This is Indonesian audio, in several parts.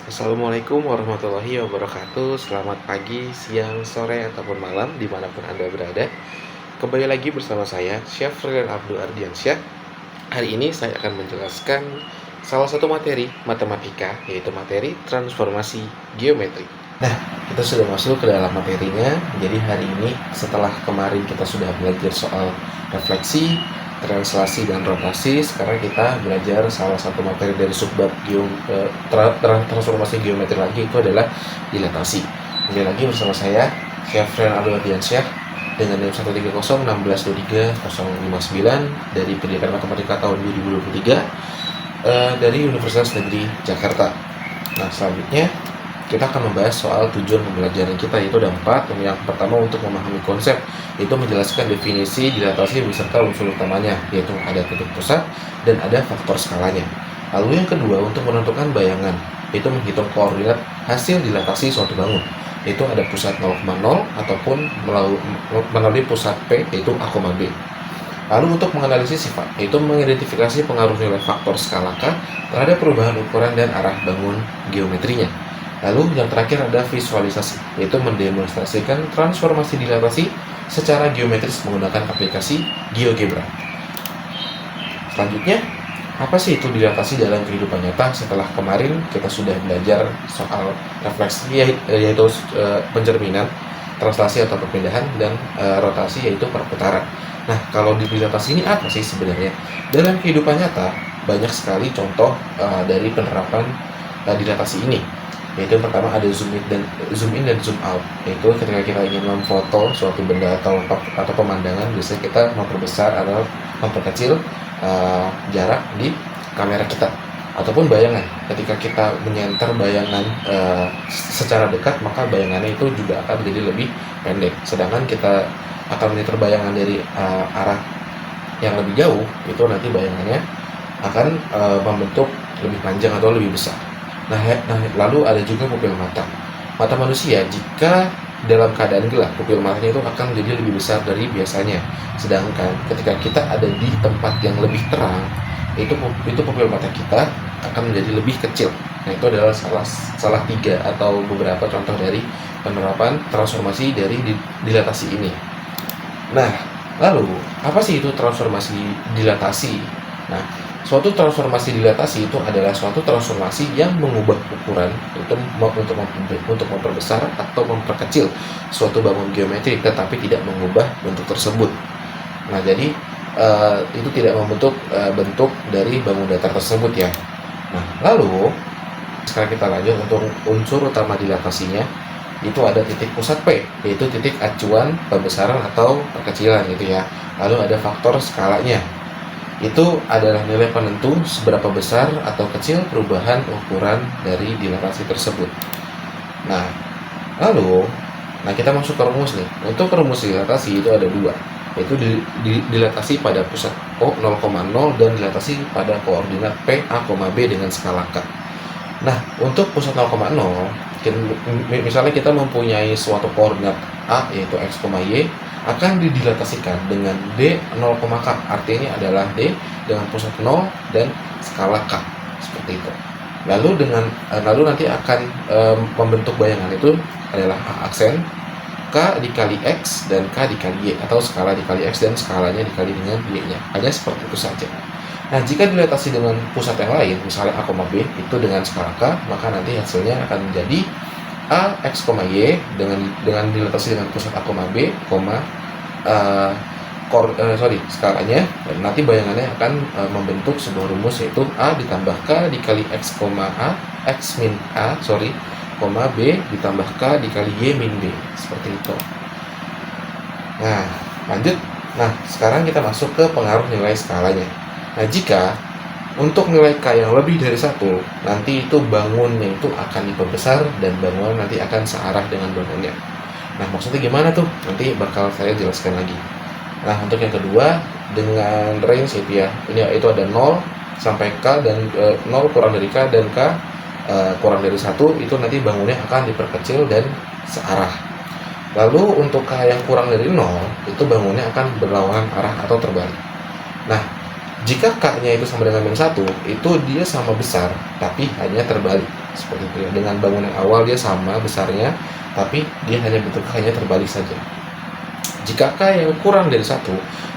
Assalamualaikum warahmatullahi wabarakatuh. Selamat pagi, siang, sore, ataupun malam dimanapun Anda berada. Kembali lagi bersama saya, Chef Frilen Abdul Ardiansyah. Hari ini saya akan menjelaskan salah satu materi matematika, yaitu materi transformasi geometri. Nah, kita sudah masuk ke dalam materinya. Jadi hari ini setelah kemarin kita sudah belajar soal refleksi, translasi, dan rotasi, sekarang kita belajar salah satu materi dari subbab transformasi geometri lagi, itu adalah dilatasi. Kembali lagi bersama saya, Chef Frilen Abdul Ardiansyah, dengan NIM 13016230059 dari Pendidikan Matematika tahun 2023 dari Universitas Negeri Jakarta. Nah, selanjutnya kita akan membahas soal tujuan pembelajaran kita, yaitu ada 4. Yang pertama, untuk memahami konsep, itu menjelaskan definisi dilatasi beserta unsur utamanya, yaitu ada titik pusat dan ada faktor skalanya. Lalu yang kedua, untuk menentukan bayangan, itu menghitung koordinat hasil dilatasi suatu bangun, itu ada pusat 0,0 ataupun melalui pusat P, yaitu A, B. Lalu untuk menganalisis sifat, yaitu mengidentifikasi pengaruh nilai faktor skala K terhadap perubahan ukuran dan arah bangun geometrinya. Lalu yang terakhir ada visualisasi, yaitu mendemonstrasikan transformasi dilatasi secara geometris menggunakan aplikasi GeoGebra. Selanjutnya, apa sih itu dilatasi dalam kehidupan nyata? Setelah kemarin kita sudah belajar soal refleksi, yaitu pencerminan, translasi atau perpindahan, dan rotasi, yaitu perputaran. Nah, kalau di dilatasi ini apa sih sebenarnya? Dalam kehidupan nyata, banyak sekali contoh dari penerapan dilatasi ini. Yaitu yang pertama ada zoom in dan zoom out. Yaitu ketika kita ingin memfoto suatu benda atau pemandangan, biasanya kita memperbesar atau memperkecil jarak di kamera kita, ataupun bayangan. Ketika kita menyenter bayangan secara dekat, maka bayangannya itu juga akan menjadi lebih pendek. Sedangkan kita akan menyenter bayangan dari arah yang lebih jauh, itu nanti bayangannya akan membentuk lebih panjang atau lebih besar. Nah, lalu ada juga pupil mata. Mata manusia jika dalam keadaan gelap, pupil matanya itu akan menjadi lebih besar dari biasanya. Sedangkan ketika kita ada di tempat yang lebih terang, itu pupil mata kita akan menjadi lebih kecil. Nah, itu adalah salah 3 atau beberapa contoh dari penerapan transformasi dari dilatasi ini. Nah, lalu apa sih itu transformasi dilatasi? Nah, suatu transformasi dilatasi itu adalah suatu transformasi yang mengubah ukuran untuk memperbesar atau memperkecil suatu bangun geometri, tetapi tidak mengubah bentuk tersebut. Nah, jadi itu tidak membentuk bentuk dari bangun datar tersebut ya. Nah, lalu sekarang kita lanjut untuk unsur utama dilatasinya. Itu ada titik pusat P, yaitu titik acuan pembesaran atau perkecilan gitu ya. Lalu ada faktor skalanya, itu adalah nilai penentu seberapa besar atau kecil perubahan ukuran dari dilatasi tersebut. Nah, lalu kita masuk ke rumus nih. Untuk rumus dilatasi itu ada 2, yaitu dilatasi pada pusat O 0,0 dan dilatasi pada koordinat P, A, B dengan skala K. Nah, untuk pusat 0,0, misalnya kita mempunyai suatu koordinat A, yaitu X, Y, akan didilatasikan dengan D 0,K. Artinya ini adalah D dengan pusat 0 dan skala K, seperti itu. Lalu nanti akan membentuk bayangan itu adalah A aksen, K dikali X dan K dikali Y, atau skala dikali X dan skalanya dikali dengan Y-nya. Hanya seperti itu saja. Nah, jika dilatasi dengan pusat yang lain, misalnya A, B, itu dengan skala K, maka nanti hasilnya akan menjadi A, X, Y dengan dilatasi dengan pusat A, B, skalanya, dan nanti bayangannya akan membentuk sebuah rumus, yaitu A ditambah K dikali X, X min A, B ditambah K dikali Y min B, seperti itu. Nah, lanjut. Nah, sekarang kita masuk ke pengaruh nilai skalanya. Nah, jika untuk nilai K yang lebih dari 1, nanti itu bangunnya itu akan diperbesar dan bangunan nanti akan searah dengan bangunnya. Nah, maksudnya gimana tuh? Nanti bakal saya jelaskan lagi. Nah, untuk yang kedua, dengan range itu ya, itu ada 0 sampai K, dan 0 kurang dari K dan K kurang dari 1, itu nanti bangunnya akan diperkecil dan searah. Lalu untuk K yang kurang dari 0, itu bangunnya akan berlawanan arah atau terbalik. Nah, Jika K-nya itu sama dengan min 1, itu dia sama besar, tapi hanya terbalik. Seperti itu ya. Dengan bangunan awal dia sama besarnya, tapi dia hanya bentuknya terbalik saja. Jika K yang kurang dari 1,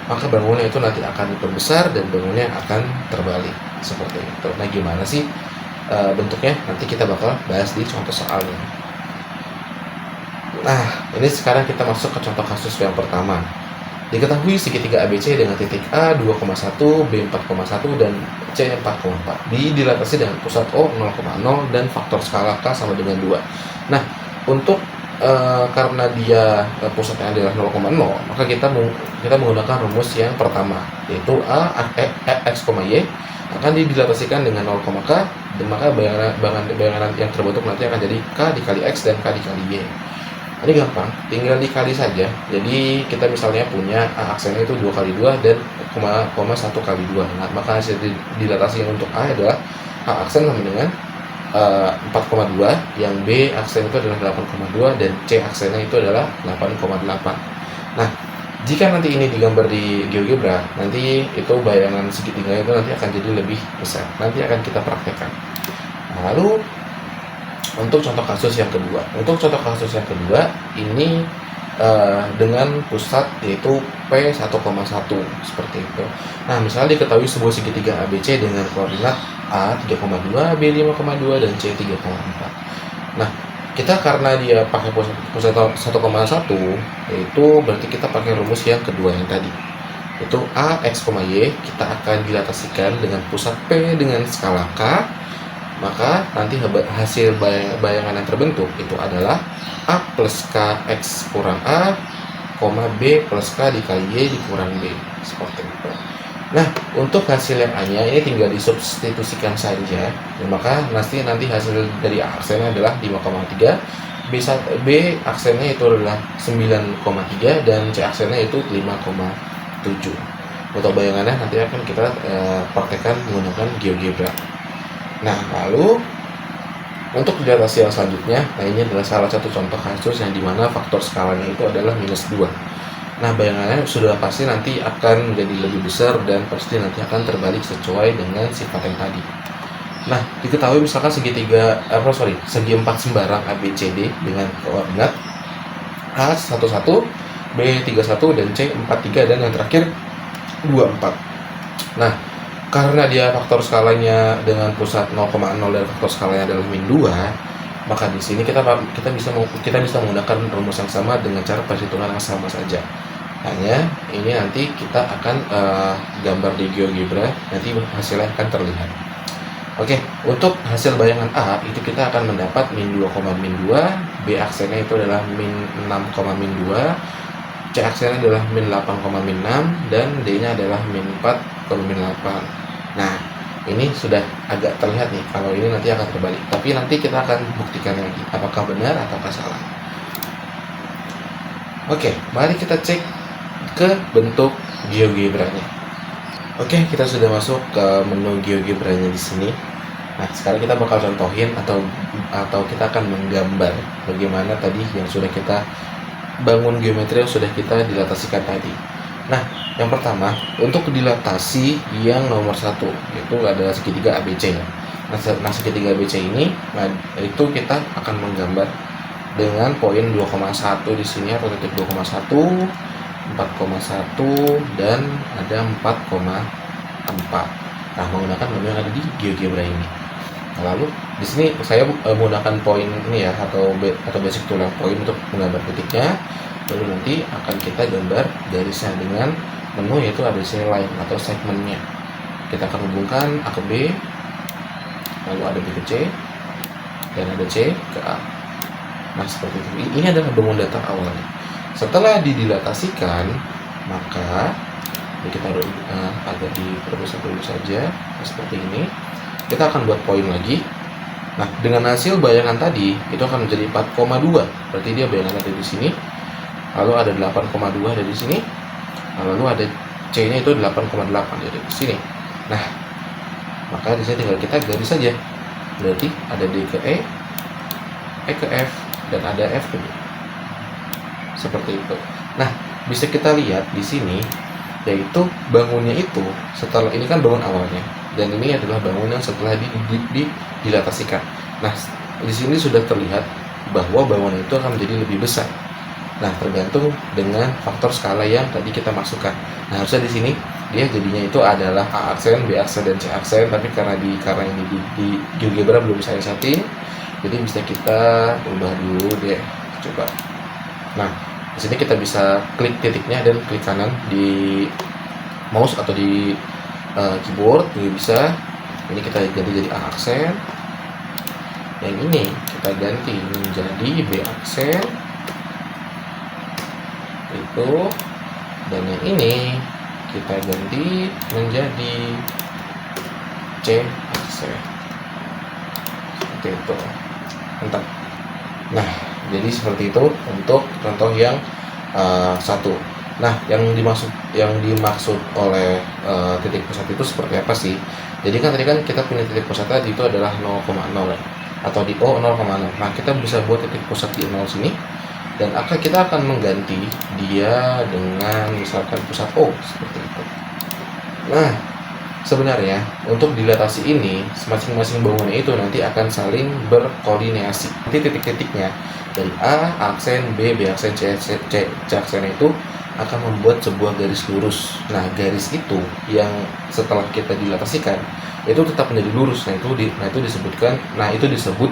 maka bangunannya itu nanti akan diperbesar dan bangunannya akan terbalik. Seperti itu. Nah, gimana sih bentuknya? Nanti kita bakal bahas di contoh soalnya. Nah, ini sekarang kita masuk ke contoh kasus yang pertama. Diketahui segitiga ABC dengan titik A 2,1, B 4,1, dan C 4,4 dilatasi dengan pusat O 0,0 dan faktor skala K sama dengan 2. Nah, untuk karena dia pusatnya adalah 0,0, maka kita menggunakan rumus yang pertama, yaitu X, Y akan dilatasikan dengan 0,K, dan maka bayangan yang terbentuk nanti akan jadi K dikali X dan K dikali Y. Ini gampang, tinggal dikali saja. Jadi kita misalnya punya A aksennya itu 2 kali 2 dan 1 kali 2. Nah, maka hasil dilatasi untuk A adalah A aksen sama dengan 4,2, yang B aksen itu adalah 8,2 dan C aksennya itu adalah 8,8. Nah, jika nanti ini digambar di GeoGebra, nanti itu bayangan segitiga itu nanti akan jadi lebih besar. Nanti akan kita praktekkan. Nah, lalu untuk contoh kasus yang kedua, ini dengan pusat yaitu P1,1 seperti itu. Nah, misalnya diketahui sebuah segitiga ABC dengan koordinat A 3,2, B 5,2 dan C 3,4. Nah, kita karena dia pakai pusat 1,1, yaitu berarti kita pakai rumus yang kedua yang tadi. Itu A X, Y kita akan dilatasikan dengan pusat P dengan skala K. Maka nanti hasil bayangan yang terbentuk itu adalah A plus K X kurang A, B plus K dikali Y dikurang B. Seperti itu. Nah, untuk hasil yang A-nya ini tinggal disubstitusikan saja. Maka nanti hasil dari A aksennya adalah 5,3, B aksennya itu adalah 9,3 dan C aksennya itu 5,7. Untuk bayangannya nanti akan kita praktekkan menggunakan GeoGebra. Nah, lalu untuk dilatasi yang selanjutnya, nah ini adalah salah satu contoh kasus yang dimana faktor skalanya itu adalah -2. Nah, bayangannya sudah pasti nanti akan menjadi lebih besar dan pasti nanti akan terbalik sesuai dengan sifat yang tadi. Nah, diketahui misalkan segi 4 sembarang ABCD dengan koordinat A11, B31 dan C43 dan yang terakhir 24. Nah, karena dia faktor skalanya dengan pusat 0,0 dan faktor skalanya adalah -2, maka di sini kita bisa menggunakan rumus yang sama dengan cara perhitungan yang sama saja. Hanya ini nanti kita akan gambar di GeoGebra, nanti hasilnya akan terlihat. Oke, untuk hasil bayangan A itu kita akan mendapat -2, B aksennya itu adalah -6,2, C aksennya adalah -8,6 dan D-nya adalah -4,8. Nah, ini sudah agak terlihat nih kalau ini nanti akan terbalik. Tapi nanti kita akan buktikan lagi apakah benar ataukah salah. Oke, mari kita cek ke bentuk GeoGebra-nya. Oke, kita sudah masuk ke menu GeoGebra-nya di sini. Nah, sekarang kita bakal contohin atau kita akan menggambar bagaimana tadi yang sudah kita bangun geometri yang sudah kita dilatasikan tadi. Nah, yang pertama untuk dilatasi yang nomor 1 yaitu adalah segitiga ABC. Nah, segitiga ABC ini, itu kita akan menggambar dengan poin 2,1 di sini atau titik 2,1, 4,1 dan ada 4,4. Nah, menggunakan menu yang ada di GeoGebra ini. Nah, lalu di sini saya menggunakan poin ini ya atau basic tool point untuk menggambar titiknya. Lalu nanti akan kita gambar garisnya dengan menu yaitu ABC line atau segmennya. Kita akan hubungkan A ke B, lalu ada B ke C, dan ada C ke A. Nah, seperti itu. Ini adalah bangun data awalnya. Setelah didilatasikan, maka kita agak diperbesar dulu saja seperti ini. Kita akan buat poin lagi. Nah, dengan hasil bayangan tadi itu akan menjadi 4,2. Berarti dia bayangan ada di sini. Lalu ada 8,2 dari sini. Lalu ada C-nya itu 8,8 dari sini. Nah, maka di sini tinggal kita garis saja. Berarti ada D ke E ke F, dan ada F ke D. Seperti itu. Nah, bisa kita lihat di sini yaitu bangunnya itu setelah ini kan bangun awalnya, dan ini adalah bangunan setelah dilatasikan. Nah, di sini sudah terlihat bahwa bangunan itu akan menjadi lebih besar. Nah, tergantung dengan faktor skala yang tadi kita masukkan. Nah, harusnya di sini dia jadinya itu adalah A aksen, B aksen, dan C aksen, tapi karena ini di GeoGebra belum saya setting, jadi bisa kita ubah dulu deh. Coba. Nah, di sini kita bisa klik titiknya dan klik kanan di mouse atau di keyboard juga bisa. Ini kita ganti jadi A aksen. Yang ini kita ganti menjadi B aksen. Itu, dan yang ini kita ganti menjadi C aksen. Seperti itu. Mantap. Nah, jadi seperti itu untuk contoh yang satu. Nah, yang dimaksud oleh titik pusat itu seperti apa sih? Jadi kan tadi kan kita punya titik pusat tadi itu adalah 0,0 atau di O 0,0. Nah, kita bisa buat titik pusat di 0 sini, dan kita akan mengganti dia dengan misalkan pusat O seperti itu. Nah, sebenarnya untuk dilatasi ini masing-masing bangunan itu nanti akan saling berkoordinasi. Nanti titik-titiknya dari A aksen, B aksen, C aksen itu akan membuat sebuah garis lurus. Nah, garis itu yang setelah kita dilatasikan itu tetap menjadi lurus. Nah, itu disebut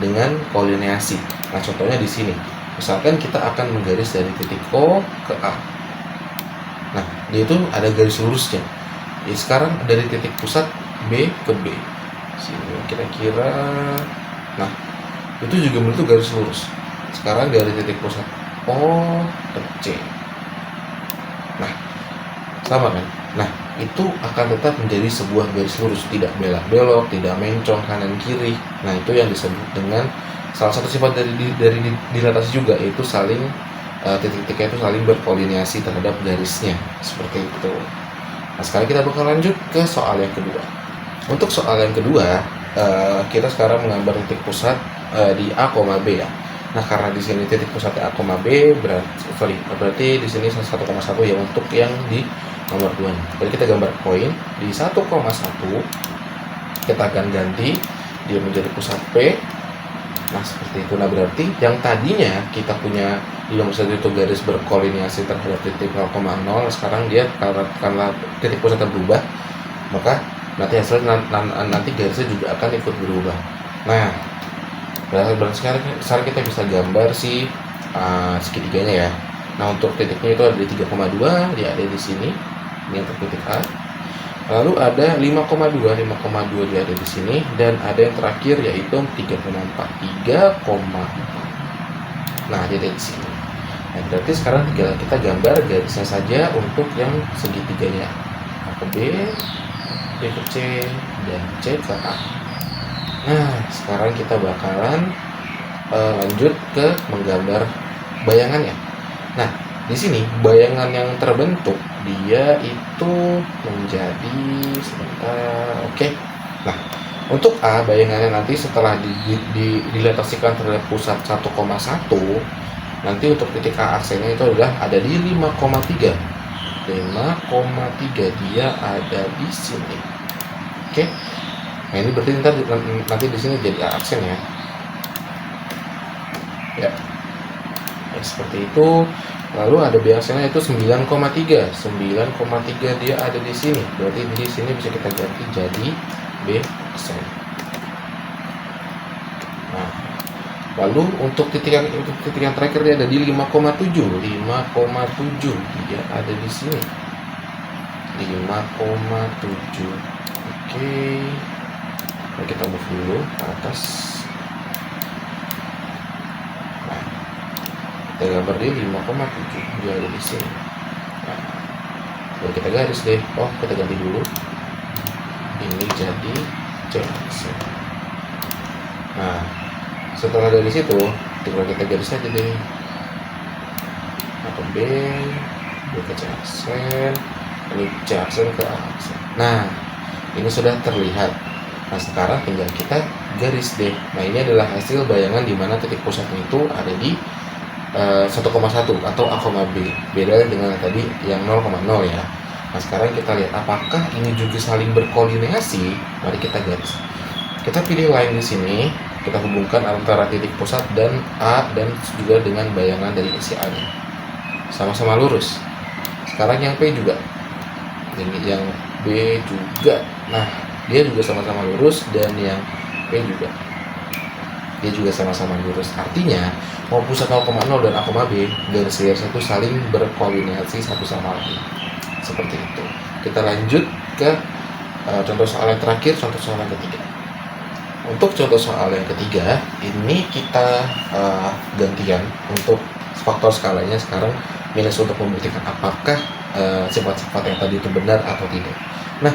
dengan koordinasi. Nah, contohnya di sini. Misalkan kita akan menggaris dari titik O ke A. Nah, dia itu ada garis lurusnya. Jadi sekarang dari titik pusat B ke B. Sini kira-kira. Nah, itu juga bentuk garis lurus. Sekarang dari titik pusat O ke C. Nah, sama kan? Nah, itu akan tetap menjadi sebuah garis lurus, tidak belok-belok, tidak mencong kanan kiri. Nah, itu yang disebut dengan salah satu sifat dari dilatasi juga, yaitu saling titik-titiknya itu saling berkoordinasi terhadap garisnya, seperti itu. Nah, sekarang kita bakal lanjut ke soal yang kedua. Untuk soal yang kedua, kita sekarang menggambar titik pusat di A, B ya. Nah, karena di sini titik pusatnya A, B, berarti di sini 1,1 ya untuk yang di nomor 2. Jadi kita gambar poin di 1,1. Kita akan ganti dia menjadi pusat P. Nah, seperti itu. Nah, berarti yang tadinya kita punya di nomor 1 itu garis berkoordinasi terhadap titik 0,0, sekarang dia karena titik pusatnya berubah, maka nanti hasilnya nanti garisnya juga akan ikut berubah. Nah, sekarang kita bisa gambar si segitiganya ya. Nah, untuk titiknya itu ada di 3,2, dia ada di sini. Ini untuk titik A. Lalu ada 5,2 dia ada di sini, dan ada yang terakhir yaitu 3,4. Nah, dia ada di sini. Nah, berarti sekarang tinggal kita gambar garisnya saja untuk yang segitiganya. A ke B, B ke C, dan C ke A. Nah, sekarang kita bakalan lanjut ke menggambar bayangannya. Nah, di sini bayangan yang terbentuk dia itu menjadi sebentar. Oke. Nah, untuk A bayangannya nanti setelah dilatasikan terhadap pusat 1,1, nanti untuk titik A aksennya itu adalah ada di 5,3. 5,3 dia ada di sini. Oke. Nah, ini berarti nanti di sini jadi A aksen ya. Ya. Nah, seperti itu. Lalu ada B aksennya itu 9,3. 9,3 dia ada di sini. Berarti di sini bisa kita ganti jadi B aksen. Nah, lalu untuk titik yang terakhir dia ada di 5,7. 5,7 dia ada di sini. 5,7. Oke. Nah, kita move dulu ke atas. Nah, kita gambar di 5,7 dia ada di sini. Nah, lalu kita garis deh. Oh, kita ganti dulu. Ini jadi C aksen. Nah, setelah dari situ tinggal kita garis aja deh. A ke B, B ke C aksen, ini C aksen ke A aksen. Nah, ini sudah terlihat. Nah, sekarang tinggal kita garis deh. Nah, ini adalah hasil bayangan di mana titik pusatnya itu ada di 1,1 atau A, B. Beda dengan tadi yang 0,0 ya. Nah, sekarang kita lihat apakah ini juga saling berkoordinasi. Mari kita garis. Kita pilih line di sini, kita hubungkan antara titik pusat dan A dan juga dengan bayangan dari isi A-nya. Sama-sama lurus. Sekarang yang P juga. Ini yang B juga. Nah, dia juga sama-sama lurus, dan yang P juga. Dia juga sama-sama lurus. Artinya, mau pusat 0,0 dan A, B, garis layer 1 saling berkoordinasi satu sama lain. Seperti itu. Kita lanjut ke contoh soal yang terakhir, contoh soal yang ketiga. Untuk contoh soal yang ketiga, ini kita gantian untuk faktor skalanya sekarang minus untuk membuktikan apakah sifat-sifat yang tadi itu benar atau tidak. Nah,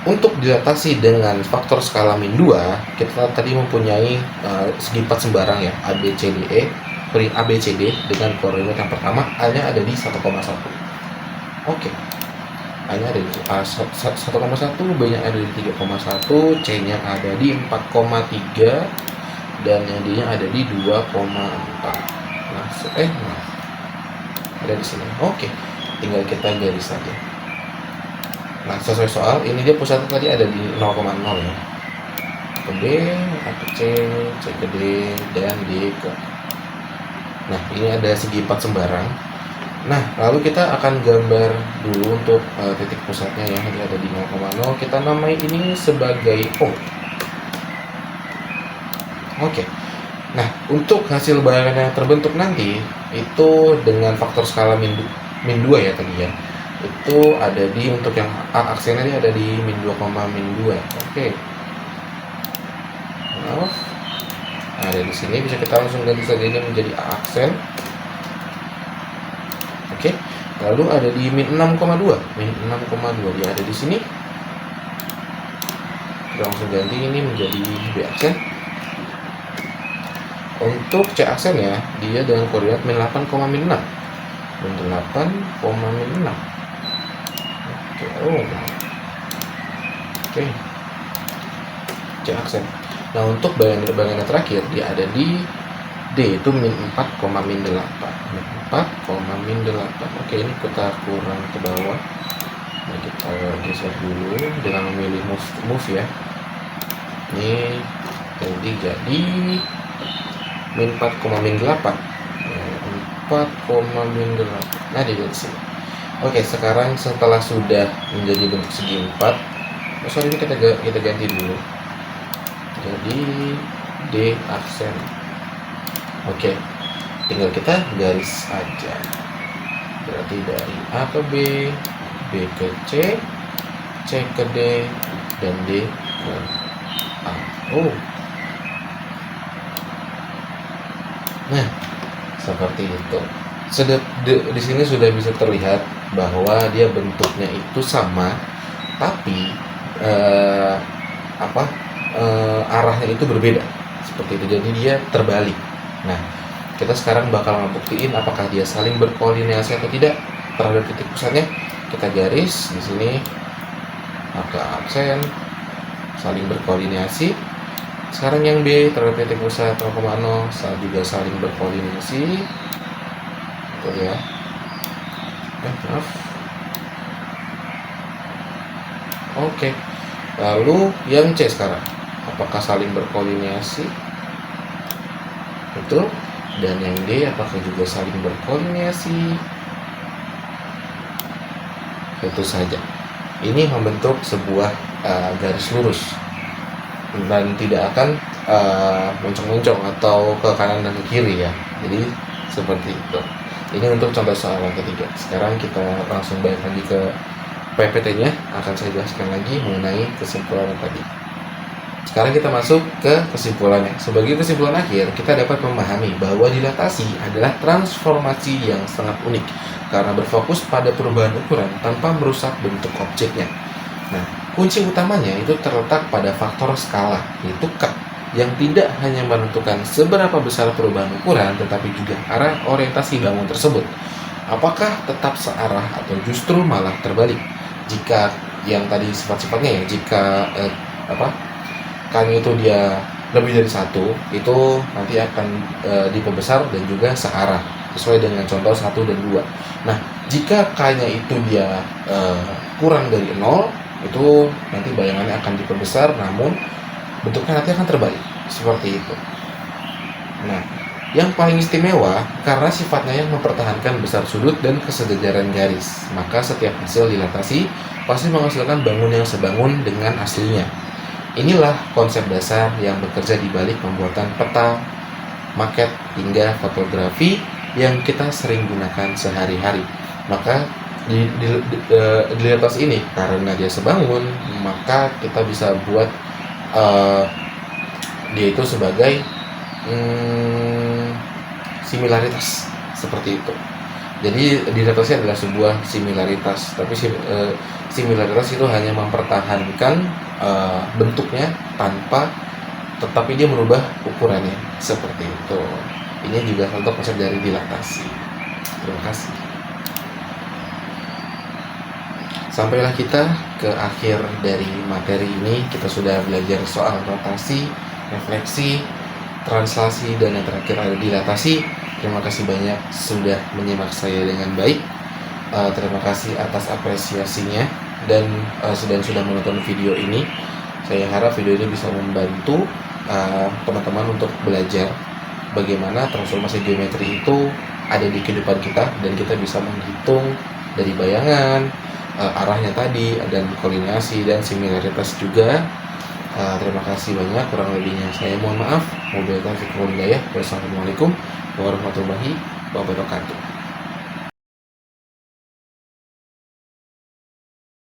untuk dilatasi dengan faktor skala min 2, kita tadi mempunyai segi 4 sembarang ya, A, B, C, D, E. A, B, C, D dengan koordinat yang pertama, A-nya ada di 1,1. Oke. A-nya ada di 1,1, B-nya ada di 3,1, C-nya ada di 4,3, dan yang D-nya ada di 2,4. Nah, ada di sini. Oke, tinggal kita garis saja. Nah, sesuai soal, ini dia pusatnya tadi ada di 0,0 ya. Ke B, A ke C, C ke D, dan D ke. Nah, ini ada segi 4 sembarang. Nah, lalu kita akan gambar dulu untuk titik pusatnya ya, ini ada di 0,0. Kita namai ini sebagai O. Oke. Nah, untuk hasil bayangan yang terbentuk nanti itu dengan faktor skala min 2 ya tadi ya. Itu ada di, untuk yang A aksennya ini ada di min 2, min 2. Oke. Maaf. Nah, ada di sini bisa kita langsung ganti saja ini menjadi A aksen. Oke, lalu ada di min 6,2, dia ada di sini. Kita langsung ganti ini menjadi B aksen. Untuk C aksen ya, dia dengan koordinat min 8, min 6. Min 8, min 6. Oke, Oke. C aksen. Nah, untuk bayangan terakhir dia ada di D, itu min 4, min 8. Min 4, min 8. Oke, ini kita kurang ke bawah. Nah, kita geser dulu dengan memilih move ya. Ini jadi min 4, min 8. 4, min 8. Nah, di sini. Oke, sekarang setelah sudah menjadi bentuk segi 4, ini kita ganti dulu. Jadi D aksen. Oke, tinggal kita garis aja. Berarti dari A ke B, B ke C, C ke D, dan D ke A. Nah, seperti itu. Di sini sudah bisa terlihat bahwa dia bentuknya itu sama, tapi arahnya itu berbeda. Seperti itu. Jadi dia terbalik. Nah, kita sekarang bakal membuktiin apakah dia saling berkoordinasi atau tidak terhadap titik pusatnya. Kita garis di sini, maka aksen saling berkoordinasi. Sekarang yang B terhadap titik pusat 0,0 juga saling berkoordinasi. Betul ya. Maaf. Oke. Lalu yang C sekarang, apakah saling berkoordinasi? Betul. Dan yang D apakah juga saling berkoordinasi? Tentu saja. Ini membentuk sebuah garis lurus dan tidak akan moncong-moncong atau ke kanan dan ke kiri ya. Jadi seperti itu. Ini untuk contoh soal yang ketiga. Sekarang kita langsung balik lagi ke PPT-nya. Akan saya jelaskan lagi mengenai kesimpulan tadi. Sekarang kita masuk ke kesimpulannya. Sebagai kesimpulan akhir, kita dapat memahami bahwa dilatasi adalah transformasi yang sangat unik karena berfokus pada perubahan ukuran tanpa merusak bentuk objeknya. Nah, kunci utamanya itu terletak pada faktor skala, yaitu K, yang tidak hanya menentukan seberapa besar perubahan ukuran, tetapi juga arah orientasi bangun tersebut. Apakah tetap searah atau justru malah terbalik? Jika yang tadi sifat-sifatnya ya, jika K-nya itu dia lebih dari 1, itu nanti akan diperbesar dan juga searah. sesuai dengan contoh 1 dan 2. Nah, jika K-nya itu dia kurang dari 0, itu nanti bayangannya akan diperbesar, namun bentuknya nanti akan terbalik, seperti itu. Nah, yang paling istimewa karena sifatnya yang mempertahankan besar sudut dan kesejajaran garis, maka setiap hasil dilatasi pasti menghasilkan bangun yang sebangun dengan aslinya. Inilah konsep dasar yang bekerja di balik pembuatan peta, maket, hingga fotografi yang kita sering gunakan sehari-hari. Maka di atas ini, karena dia sebangun, maka kita bisa buat dia itu sebagai similaritas, seperti itu. Jadi di atasnya adalah sebuah similaritas, tapi similaritas itu hanya mempertahankan bentuknya tetapi dia merubah ukurannya, seperti itu. Ini juga contoh konsep dari dilatasi. Terima kasih. Sampailah kita ke akhir dari materi ini. Kita sudah belajar soal rotasi, refleksi, translasi, dan yang terakhir ada dilatasi. Terima kasih banyak sudah menyimak saya dengan baik. Terima kasih atas apresiasinya dan sudah menonton video ini. Saya harap video ini bisa membantu teman-teman untuk belajar bagaimana transformasi geometri itu ada di kehidupan kita, dan kita bisa menghitung dari bayangan, arahnya tadi, dan koordinasi dan similaritas juga. Terima kasih banyak, kurang lebihnya saya mohon maaf. Wabillahi taufiq wal hidayah. Wassalamualaikum warahmatullahi wabarakatuh.